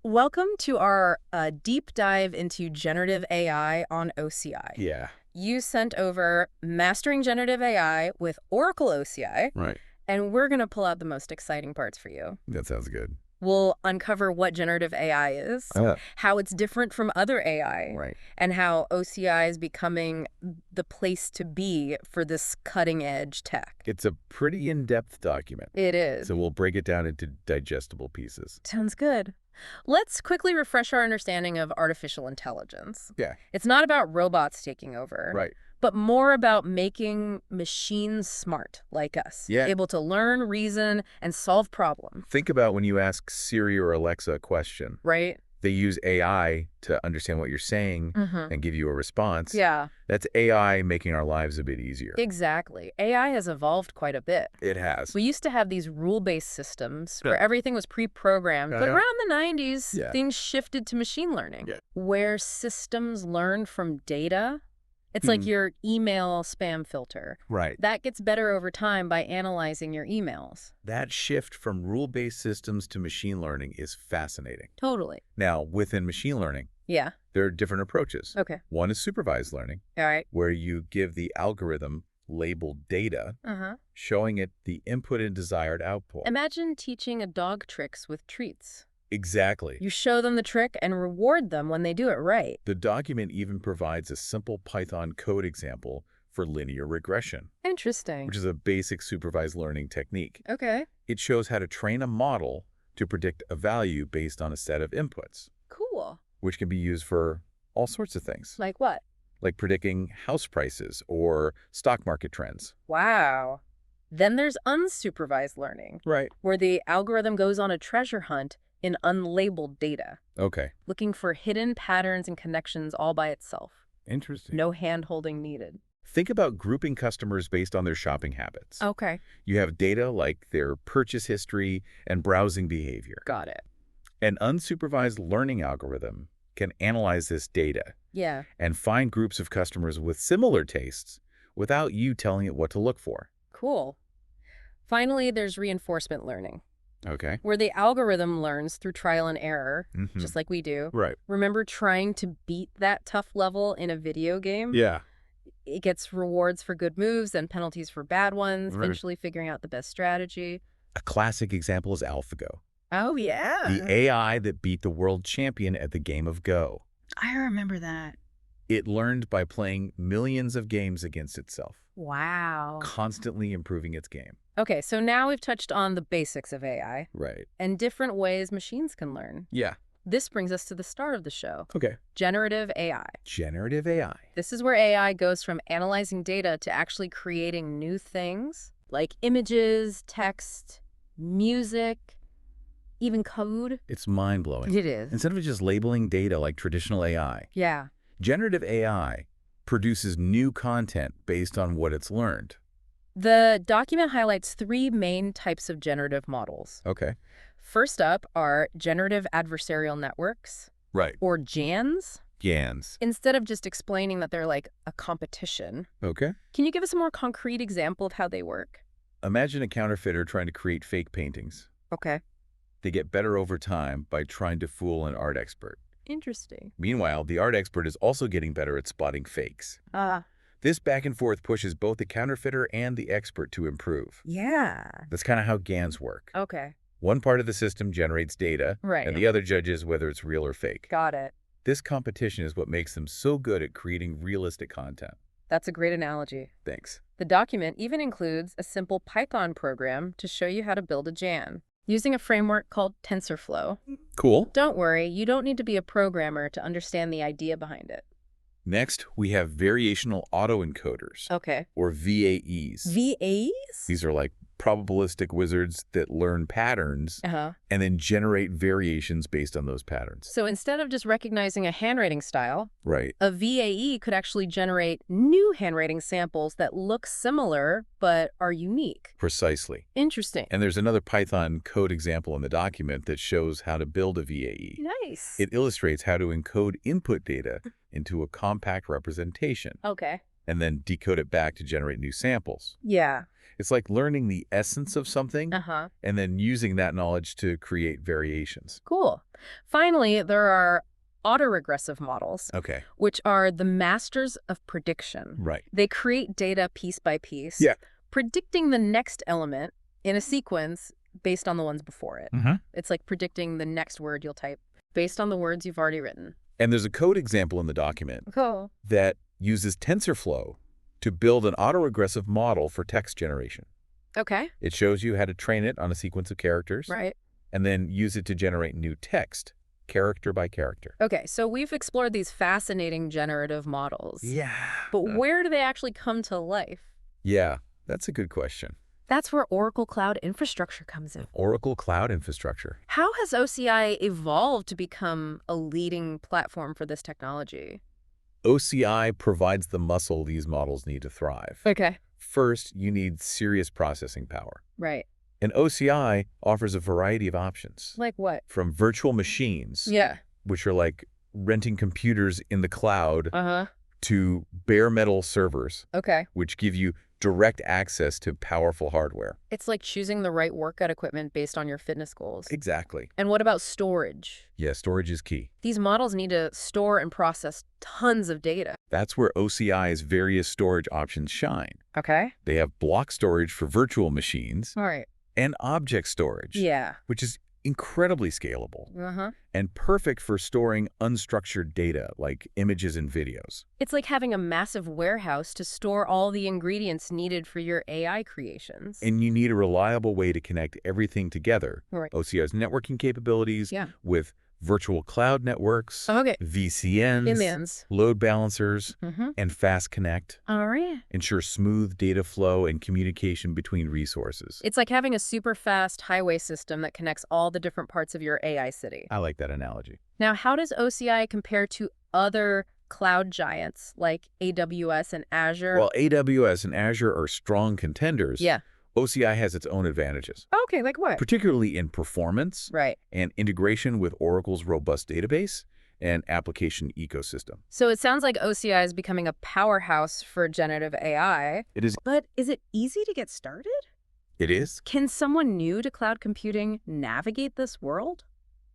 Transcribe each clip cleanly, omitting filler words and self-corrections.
Welcome to our deep dive into generative AI on OCI. Yeah, You sent over Mastering Generative AI with Oracle OCI, right. and we're going to pull out the most exciting parts for you. That sounds good. We'll uncover what generative AI is, Uh, how it's different from other AI, right. and how OCI is becoming the place to be for this cutting-edge tech. It's a pretty in-depth document, It is. so we'll break it down into digestible pieces. Sounds good. Let's quickly refresh our understanding of artificial intelligence. Yeah, It's not about robots taking over, right. but more about making machines smart, like us, Yeah. able to learn, reason, and solve problems, Think about when you ask Siri or Alexa a question. right? They use AI to understand what you're saying Mm-hmm. and give you a response. Yeah, That's AI making our lives a bit easier. exactly. AI has evolved quite a bit. It has. We used to have these rule-based systems where Yeah. everything was pre-programmed, but Yeah. around the 90s, Yeah. things shifted to machine learning, Yeah. where systems learn from data. It's like your email spam filter. Right. That gets better over time by analyzing your emails. That shift from rule-based systems to machine learning is fascinating. Totally. Now, within machine learning, Yeah. there are different approaches. Okay. One is supervised learning, All right. where you give the algorithm labeled data, Uh-huh. showing it the input and desired output. Imagine teaching a dog tricks with treats. Exactly. You show them the trick and reward them when they do it right. The document even provides a simple Python code example for linear regression, Interesting. which is a basic supervised learning technique. Okay. It shows how to train a model to predict a value based on a set of inputs, Cool. which can be used for all sorts of things, Like what? like predicting house prices or stock market trends. Wow. Then there's unsupervised learning, Right. where the algorithm goes on a treasure hunt in unlabeled data, Okay. looking for hidden patterns and connections all by itself. Interesting. No hand-holding needed. Think about grouping customers based on their shopping habits. Okay. You have data like their purchase history and browsing behavior. Got it. An unsupervised learning algorithm can analyze this data Yeah. and find groups of customers with similar tastes without you telling it what to look for. Cool. Finally, there's reinforcement learning, Okay. where the algorithm learns through trial and error, just like we do. Right. Remember trying to beat that tough level in a video game? Yeah. It gets rewards for good moves and penalties for bad ones, Right. eventually figuring out the best strategy. A classic example is AlphaGo, Oh, yeah. the AI that beat the world champion at the game of Go. I remember that. It learned by playing millions of games against itself, Wow. constantly improving its game. Okay, so now we've touched on the basics of AI Right. and different ways machines can learn. Yeah. This brings us to the start of the show, Okay. generative AI. Generative AI. This is where AI goes from analyzing data to actually creating new things like images, text, music, even code. It's mind-blowing. It is. Instead of just labeling data like traditional AI, Yeah. generative AI produces new content based on what it's learned. The document highlights three main types of generative models. Okay. First up are generative adversarial networks, Right. or GANs. GANs. Instead of just explaining that they're like a competition, Okay. can you give us a more concrete example of how they work? Imagine a counterfeiter trying to create fake paintings. Okay. They get better over time by trying to fool an art expert. Interesting. Meanwhile, the art expert is also getting better at spotting fakes. This back and forth pushes both the counterfeiter and the expert to improve. Yeah. That's kind of how GANs work. Okay. One part of the system generates data, Right. and the other judges whether it's real or fake. Got it. This competition is what makes them so good at creating realistic content. That's a great analogy. Thanks. The document even includes a simple Python program to show you how to build a GAN using a framework called TensorFlow. Cool. Don't worry, you don't need to be a programmer to understand the idea behind it. Next, we have variational autoencoders, Okay. or VAEs. VAs? These are like probabilistic wizards that learn patterns Uh-huh. and then generate variations based on those patterns. So instead of just recognizing a handwriting style, Right. a VAE could actually generate new handwriting samples that look similar but are unique. Precisely. Interesting. And there's another Python code example in the document that shows how to build a VAE. Nice. It illustrates how to encode input data into a compact representation. Okay. and then decode it back to generate new samples. Yeah. It's like learning the essence of something Uh-huh. and then using that knowledge to create variations. Cool. Finally, there are autoregressive models, Okay. which are the masters of prediction. Right. They create data piece by piece, Yeah. predicting the next element in a sequence based on the ones before it. Mm-hmm. It's like predicting the next word you'll type based on the words you've already written. And there's a code example in the document Cool. that uses TensorFlow to build an autoregressive model for text generation. Okay. It shows you how to train it on a sequence of characters Right. and then use it to generate new text, character by character. Okay, so we've explored these fascinating generative models. Yeah. But where do they actually come to life? Yeah, that's a good question. That's where Oracle Cloud Infrastructure comes in. Oracle Cloud Infrastructure. How has OCI evolved to become a leading platform for this technology? OCI provides the muscle these models need to thrive. Okay. First, you need serious processing power. Right. And OCI offers a variety of options. Like what? From virtual machines, Yeah. which are like renting computers in the cloud, Uh-huh. to bare metal servers, Okay. which give you direct access to powerful hardware. It's like choosing the right workout equipment based on your fitness goals. Exactly. And what about storage? Yeah, storage is key. These models need to store and process tons of data. That's where OCI's various storage options shine. Okay. They have block storage for virtual machines All right. and object storage, Yeah. which is incredibly scalable Uh-huh. and perfect for storing unstructured data like images and videos. It's like having a massive warehouse to store all the ingredients needed for your AI creations. And you need a reliable way to connect everything together. Right. OCI's networking capabilities Yeah. with virtual cloud networks, Okay. VCNs, Millions. load balancers, Mm-hmm. and fast connect All right. ensure smooth data flow and communication between resources. It's like having a super fast highway system that connects all the different parts of your AI city. I like that analogy. Now, how does OCI compare to other cloud giants like AWS and Azure? While AWS and Azure are strong contenders, Yeah. OCI has its own advantages, Okay, like what? particularly in performance Right. and integration with Oracle's robust database and application ecosystem. So it sounds like OCI is becoming a powerhouse for generative AI. It is. But is it easy to get started? It is. Can someone new to cloud computing navigate this world?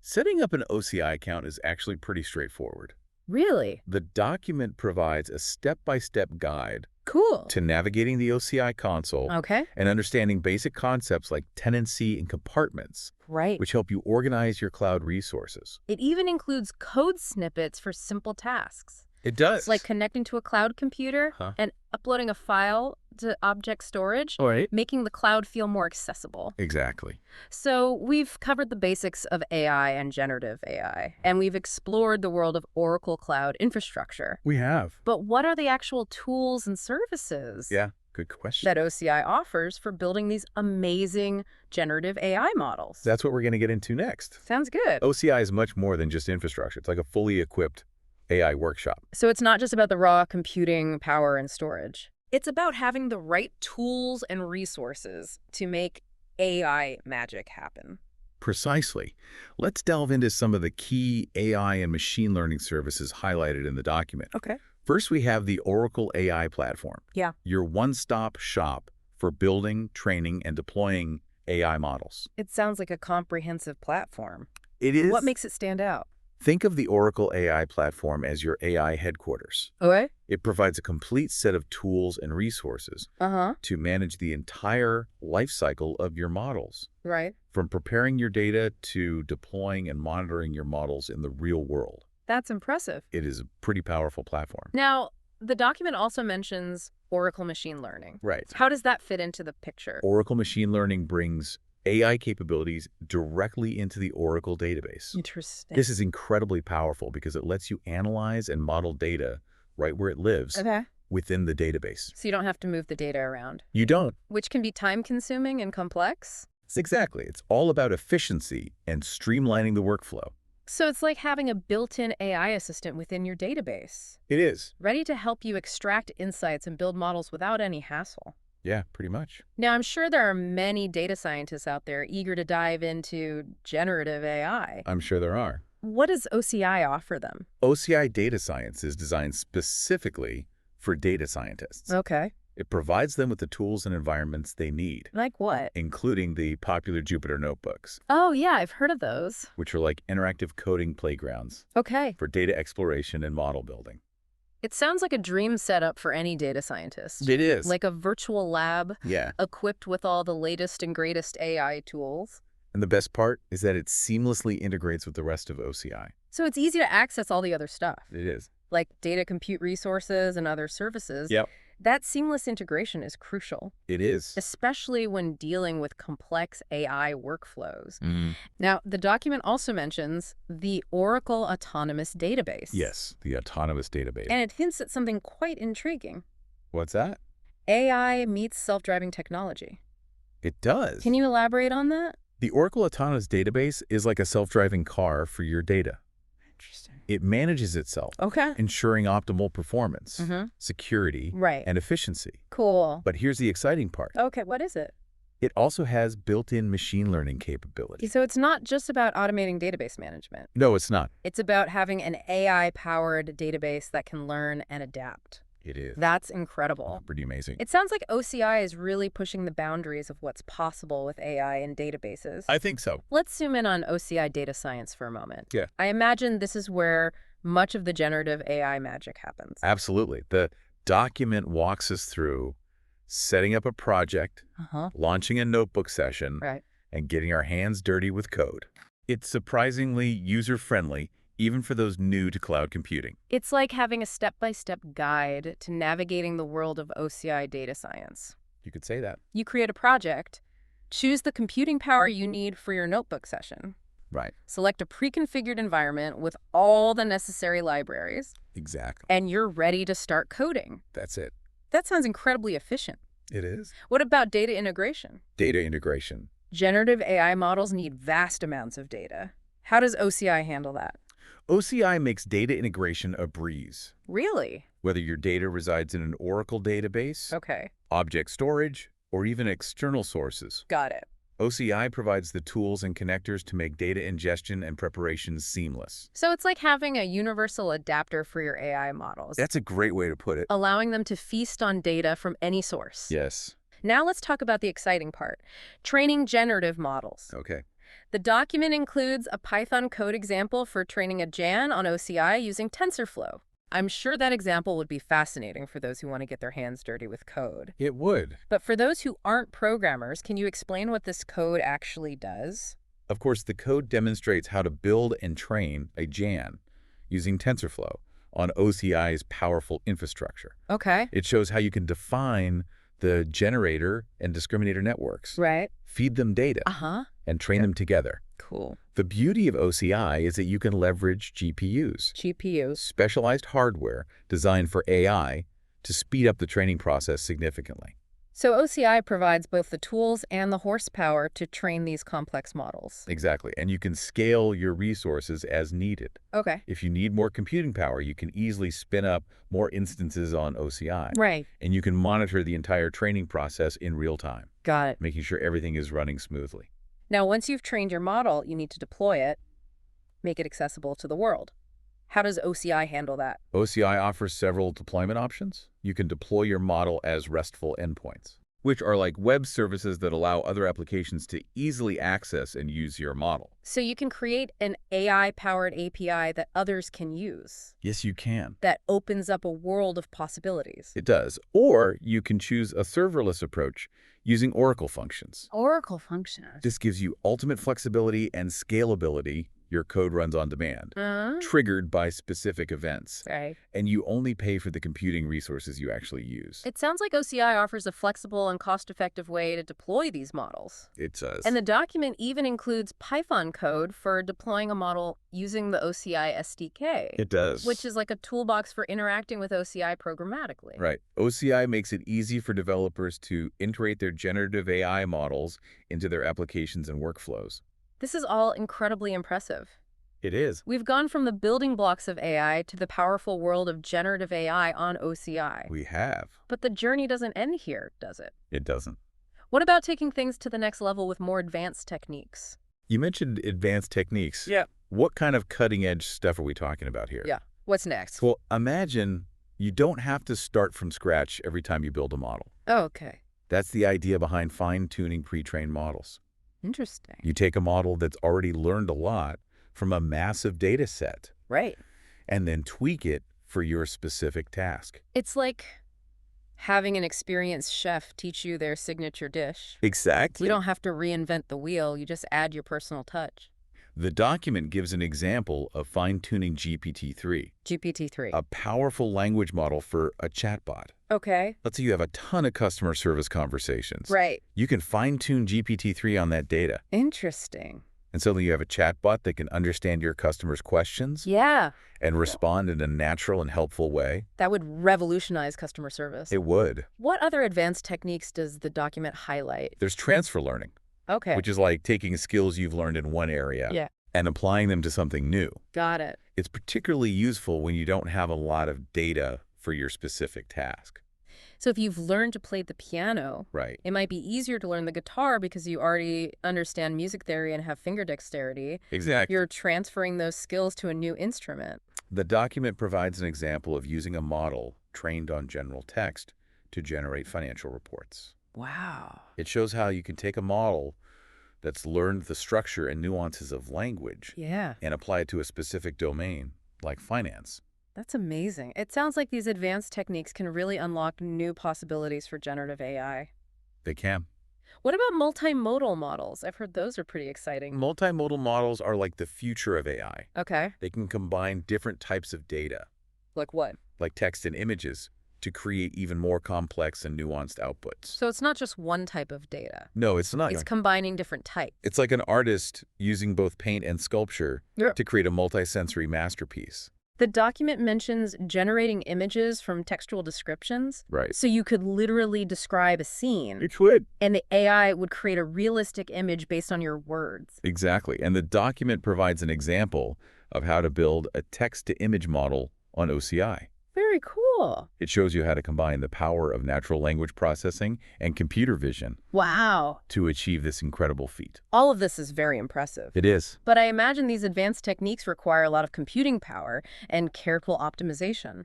Setting up an OCI account is actually pretty straightforward. Really? The document provides a step-by-step guide Cool. to navigating the OCI console Okay. and understanding basic concepts like tenancy and compartments, Right. which help you organize your cloud resources. It even includes code snippets for simple tasks. It does. It's like connecting to a cloud computer Huh? and uploading a file to object storage, All right. making the cloud feel more accessible. Exactly. So we've covered the basics of AI and generative AI, and we've explored the world of Oracle Cloud Infrastructure. We have. But what are the actual tools and services Yeah, good question. that OCI offers for building these amazing generative AI models? That's what we're going to get into next. Sounds good. OCI is much more than just infrastructure. It's like a fully equipped AI workshop. So it's not just about the raw computing power and storage. It's about having the right tools and resources to make AI magic happen. Precisely. Let's delve into some of the key AI and machine learning services highlighted in the document. Okay. First, we have the Oracle AI platform. Yeah. Your one-stop shop for building, training, and deploying AI models. It sounds like a comprehensive platform. It is. What makes it stand out? Think of the Oracle AI platform as your AI headquarters. Okay. It provides a complete set of tools and resources Uh-huh. to manage the entire life cycle of your models, Right. from preparing your data to deploying and monitoring your models in the real world. That's impressive. It is a pretty powerful platform. Now, the document also mentions Oracle machine learning. Right. How does that fit into the picture? Oracle Machine Learning brings AI capabilities directly into the Oracle database. Interesting. This is incredibly powerful because it lets you analyze and model data right where it lives Okay. within the database. So you don't have to move the data around, You don't. which can be time-consuming and complex. Exactly. It's all about efficiency and streamlining the workflow. So it's like having a built-in AI assistant within your database, It is. ready to help you extract insights and build models without any hassle. Yeah, pretty much. Now, I'm sure there are many data scientists out there eager to dive into generative AI. I'm sure there are. What does OCI offer them? OCI Data Science is designed specifically for data scientists. Okay. It provides them with the tools and environments they need, Like what? including the popular Jupyter notebooks, Oh, yeah, I've heard of those. which are like interactive coding playgrounds Okay. for data exploration and model building. It sounds like a dream setup for any data scientist. It is. Like a virtual lab Yeah. equipped with all the latest and greatest AI tools. And the best part is that it seamlessly integrates with the rest of OCI. So it's easy to access all the other stuff, It is. like data compute resources and other services. Yep. That seamless integration is crucial, It is. especially when dealing with complex AI workflows. Mm. Now, the document also mentions the Oracle Autonomous Database. Yes, the autonomous database. And it hints at something quite intriguing. What's that? AI meets self-driving technology. It does. Can you elaborate on that? The Oracle Autonomous Database is like a self-driving car for your data. Interesting. It manages itself, Okay. ensuring optimal performance, security, Right. and efficiency. Cool. But here's the exciting part. Okay, what is it? It also has built-in machine learning capability. So it's not just about automating database management. No, it's not. It's about having an AI-powered database that can learn and adapt. It is. That's incredible. Pretty amazing. It sounds like OCI is really pushing the boundaries of what's possible with AI and databases. I think so. Let's zoom in on OCI data science for a moment. Yeah. I imagine this is where much of the generative AI magic happens. Absolutely. The document walks us through setting up a project, launching a notebook session, Right. and getting our hands dirty with code. It's surprisingly user-friendly, even for those new to cloud computing. It's like having a step-by-step guide to navigating the world of OCI data science. You could say that. You create a project, choose the computing power you need for your notebook session, Right. select a pre-configured environment with all the necessary libraries, Exactly. and you're ready to start coding. That's it. That sounds incredibly efficient. It is. What about data integration? Data integration. Generative AI models need vast amounts of data. How does OCI handle that? OCI makes data integration a breeze. Really? Whether your data resides in an Oracle database, Okay, object storage, or even external sources, got it. OCI provides the tools and connectors to make data ingestion and preparation seamless. So it's like having a universal adapter for your AI models, That's a great way to put it. allowing them to feast on data from any source. Yes. Now let's talk about the exciting part, training generative models. Okay. The document includes a Python code example for training a GAN on OCI using TensorFlow. I'm sure that example would be fascinating for those who want to get their hands dirty with code. It would. But for those who aren't programmers, can you explain what this code actually does? Of course, the code demonstrates how to build and train a GAN using TensorFlow on OCI's powerful infrastructure. Okay. It shows how you can define the generator and discriminator networks, Right. feed them data, and train them together. Cool. The beauty of OCI is that you can leverage GPUs, GPUs. specialized hardware designed for AI, to speed up the training process significantly. So OCI provides both the tools and the horsepower to train these complex models. Exactly. And you can scale your resources as needed. Okay. If you need more computing power, you can easily spin up more instances on OCI. Right. And you can monitor the entire training process in real time, Got it. making sure everything is running smoothly. Now, once you've trained your model, you need to deploy it, make it accessible to the world. How does OCI handle that? OCI offers several deployment options. You can deploy your model as RESTful endpoints, which are like web services that allow other applications to easily access and use your model. So you can create an AI-powered API that others can use, Yes, you can. that opens up a world of possibilities. It does. Or you can choose a serverless approach using Oracle functions. Oracle functions. This gives you ultimate flexibility and scalability. Your code runs on demand, triggered by specific events, Right. and you only pay for the computing resources you actually use. It sounds like OCI offers a flexible and cost-effective way to deploy these models. It does. And the document even includes Python code for deploying a model using the OCI SDK. It does. Which is like a toolbox for interacting with OCI programmatically. Right. OCI makes it easy for developers to integrate their generative AI models into their applications and workflows. This is all incredibly impressive. It is. We've gone from the building blocks of AI to the powerful world of generative AI on OCI. We have. But the journey doesn't end here, does it? It doesn't. What about taking things to the next level with more advanced techniques? You mentioned advanced techniques. Yeah. What kind of cutting-edge stuff are we talking about here? Yeah. What's next? Well, imagine You don't have to start from scratch every time you build a model. Oh, okay. That's the idea behind fine-tuning pre-trained models. Interesting. You take a model that's already learned a lot from a massive data set Right. and then tweak it for your specific task. It's like having an experienced chef teach you their signature dish. Exactly. You don't have to reinvent the wheel, you just add your personal touch. The document gives an example of fine-tuning GPT-3, GPT-3. a powerful language model for a chatbot. Okay. Let's say you have a ton of customer service conversations. Right. You can fine-tune GPT-3 on that data. Interesting. And suddenly you have a chatbot that can understand your customers' questions Yeah. and respond in a natural and helpful way. That would revolutionize customer service. It would. What other advanced techniques does the document highlight? There's transfer learning, Okay. which is like taking skills you've learned in one area Yeah. and applying them to something new. Got it. It's particularly useful when you don't have a lot of data for your specific task. So if you've learned to play the piano, Right. it might be easier to learn the guitar because you already understand music theory and have finger dexterity. Exactly. You're transferring those skills to a new instrument. The document provides an example of using a model trained on general text to generate financial reports. Wow. It shows how you can take a model that's learned the structure and nuances of language Yeah, and apply it to a specific domain, like finance. that's amazing. It sounds like these advanced techniques can really unlock new possibilities for generative AI. They can. What about multimodal models? I've heard those are pretty exciting. Multimodal models are like the future of AI. Okay. They can combine different types of data, Like what? like text and images, to create even more complex and nuanced outputs. So it's not just one type of data. No, it's not. It's combining different types. It's like an artist using both paint and sculpture Yeah. to create a multisensory masterpiece. The document mentions generating images from textual descriptions. Right. So you could literally describe a scene, It would. and the AI would create a realistic image based on your words. Exactly. And the document provides an example of how to build a text-to-image model on OCI. Very cool. It shows you how to combine the power of natural language processing and computer vision Wow. to achieve this incredible feat. All of this is very impressive. It is. But I imagine these advanced techniques require a lot of computing power and careful optimization.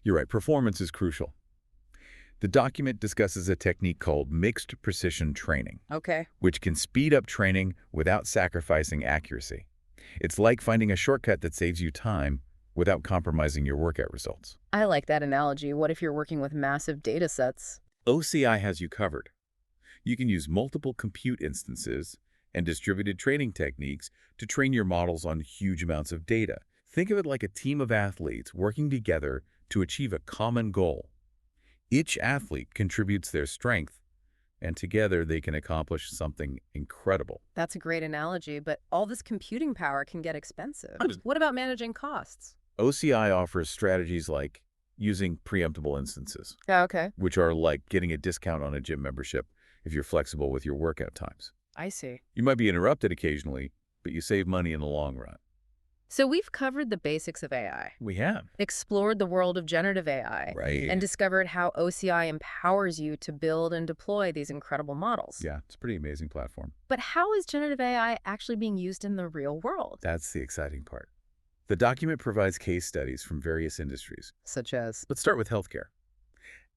You're right. Performance is crucial. The document discusses a technique called mixed precision training, Okay. which can speed up training without sacrificing accuracy. It's like finding a shortcut that saves you time without compromising your workout results. I like that analogy. What if you're working with massive data sets? OCI has you covered. You can use multiple compute instances and distributed training techniques to train your models on huge amounts of data. Think of it like a team of athletes working together to achieve a common goal. Each athlete contributes their strength, and together they can accomplish something incredible. That's a great analogy, but all this computing power can get expensive. What about managing costs? OCI offers strategies like using preemptible instances, Oh, okay. which are like getting a discount on a gym membership if you're flexible with your workout times. I see. You might be interrupted occasionally, but you save money in the long run. So we've covered the basics of AI, We have. explored the world of generative AI, Right. and discovered how OCI empowers you to build and deploy these incredible models. Yeah, it's a pretty amazing platform. But how is generative AI actually being used in the real world? That's the exciting part. The document provides case studies from various industries. Such as? Let's start with healthcare.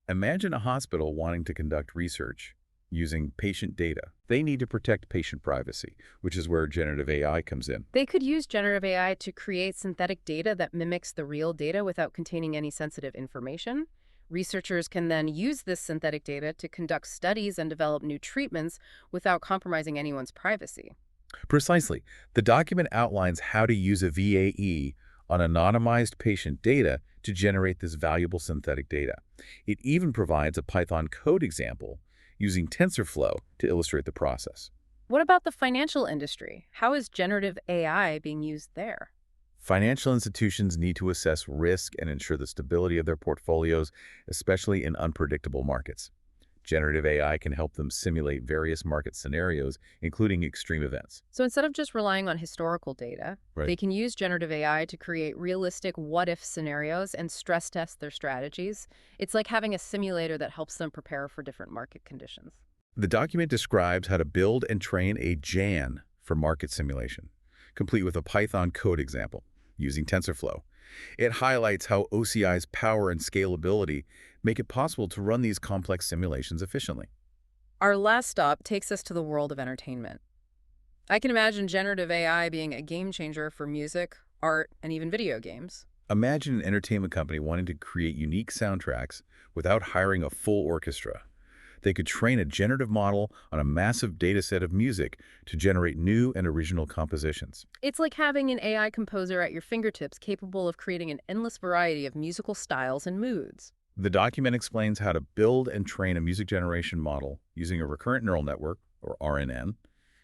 Imagine a hospital wanting to conduct research using patient data. They need to protect patient privacy, which is where generative AI comes in. They could use generative AI to create synthetic data that mimics the real data without containing any sensitive information. Researchers can then use this synthetic data to conduct studies and develop new treatments without compromising anyone's privacy. Precisely. The document outlines how to use a VAE on anonymized patient data to generate this valuable synthetic data. It even provides a Python code example using TensorFlow to illustrate the process. What about the financial industry? How is generative AI being used there? Financial institutions need to assess risk and ensure the stability of their portfolios, especially in unpredictable markets. Generative AI can help them simulate various market scenarios, including extreme events. So instead of just relying on historical data, Right. they can use generative AI to create realistic what-if scenarios and stress test their strategies. It's like having a simulator that helps them prepare for different market conditions. The document describes how to build and train a GAN for market simulation, complete with a Python code example using TensorFlow. It highlights how OCI's power and scalability make it possible to run these complex simulations efficiently. Our last stop takes us to the world of entertainment. I can imagine generative AI being a game changer for music, art, and even video games. Imagine an entertainment company wanting to create unique soundtracks without hiring a full orchestra. They could train a generative model on a massive data set of music to generate new and original compositions. It's like having an AI composer at your fingertips capable of creating an endless variety of musical styles and moods. The document explains how to build and train a music generation model using a recurrent neural network, or RNN.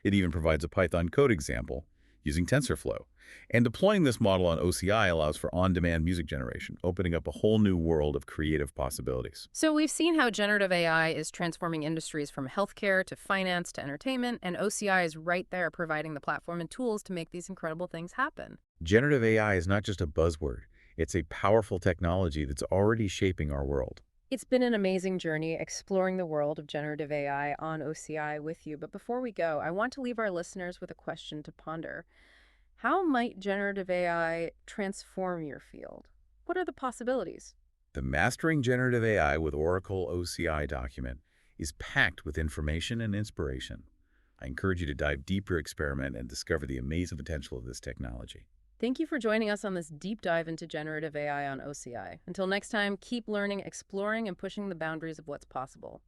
It even provides a Python code example using TensorFlow. And deploying this model on OCI allows for on-demand music generation, opening up a whole new world of creative possibilities. So we've seen how generative AI is transforming industries from healthcare to finance to entertainment, and OCI is right there providing the platform and tools to make these incredible things happen. Generative AI is not just a buzzword. It's a powerful technology that's already shaping our world. It's been an amazing journey exploring the world of generative AI on OCI with you. But before we go, I want to leave our listeners with a question to ponder. How might generative AI transform your field? What are the possibilities? The Mastering Generative AI with Oracle OCI document is packed with information and inspiration. I encourage you to dive deeper, experiment, and discover the amazing potential of this technology. Thank you for joining us on this deep dive into generative AI on OCI. Until next time, keep learning, exploring, and pushing the boundaries of what's possible.